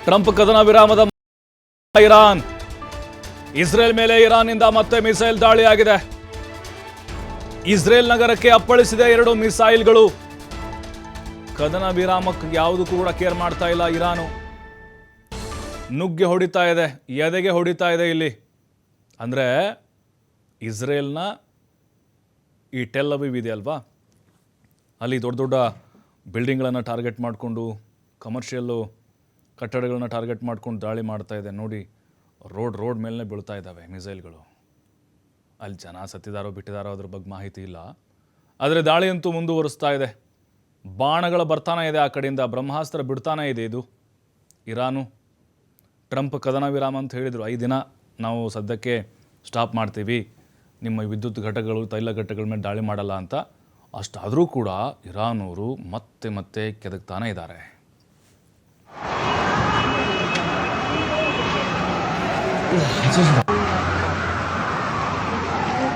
Trump ಕದನ ವಿರಾಮದ Iran Israel ಮೇಲೆ ಇರಾನ್ನಿಂದ ಮತ್ತೆ ಮಿಸೈಲ್ ದಾಳಿಯಾಗಿದೆ. ಇಸ್ರೇಲ್ ನಗರಕ್ಕೆ ಅಪ್ಪಳಿಸಿದೆ 2 ಮಿಸೈಲ್ಗಳು. ಕದನ ವಿರಾಮಕ್ಕೆ ಯಾವುದಕ್ಕೂ ಕೂಡ ಕೇರ್ ಮಾಡ್ತಾ ಇಲ್ಲ ಇರಾನು. ನುಗ್ಗೆ ಹೊಡಿತಾ ಇದೆ, ಎದೆಗೆ ಹೊಡಿತಾ ಇದೆ. ಇಲ್ಲಿ ಅಂದರೆ ಇಸ್ರೇಲ್ನ ಈ ಟೆಲ್ ಅವೀವ್ ಇದೆ ಅಲ್ವಾ, ಅಲ್ಲಿ ದೊಡ್ಡ ದೊಡ್ಡ ಬಿಲ್ಡಿಂಗ್ಗಳನ್ನು ಟಾರ್ಗೆಟ್ ಮಾಡಿಕೊಂಡು, ಕಮರ್ಷಿಯಲ್ಲು ಕಟ್ಟಡಗಳನ್ನ ಟಾರ್ಗೆಟ್ ಮಾಡ್ಕೊಂಡು ದಾಳಿ ಮಾಡ್ತಾ ಇದೆ. ನೋಡಿ, ರೋಡ್ ಮೇಲೇ ಬೀಳ್ತಾ ಇದ್ದಾವೆ ಮಿಸೈಲ್ಗಳು. ಅಲ್ಲಿ ಜನ ಸತ್ತಿದಾರೋ ಬಿಟ್ಟಿದಾರೋ ಅದ್ರ ಬಗ್ಗೆ ಮಾಹಿತಿ ಇಲ್ಲ. ಆದರೆ ದಾಳಿ ಅಂತೂ ಮುಂದುವರಿಸ್ತಾ ಇದೆ. ಬಾಣಗಳ ಬರ್ತಾನೆ ಇದೆ ಆ ಕಡೆಯಿಂದ, ಬ್ರಹ್ಮಾಸ್ತ್ರ ಬಿಡ್ತಾನೆ ಇದೆ ಇದು ಇರಾನು. ಟ್ರಂಪ್ ಕದನ ವಿರಾಮ ಅಂತ ಹೇಳಿದರು, 5 ದಿನ ನಾವು ಸದ್ಯಕ್ಕೆ ಸ್ಟಾಪ್ ಮಾಡ್ತೀವಿ, ನಿಮ್ಮ ವಿದ್ಯುತ್ ಘಟಕಗಳು, ತೈಲ ಘಟಕಗಳ ಮೇಲೆ ದಾಳಿ ಮಾಡಲ್ಲ ಅಂತ. ಅಷ್ಟಾದರೂ ಕೂಡ ಇರಾನವರು ಮತ್ತೆ ಕೆದಕ್ತಾನೆ ಇದ್ದಾರೆ.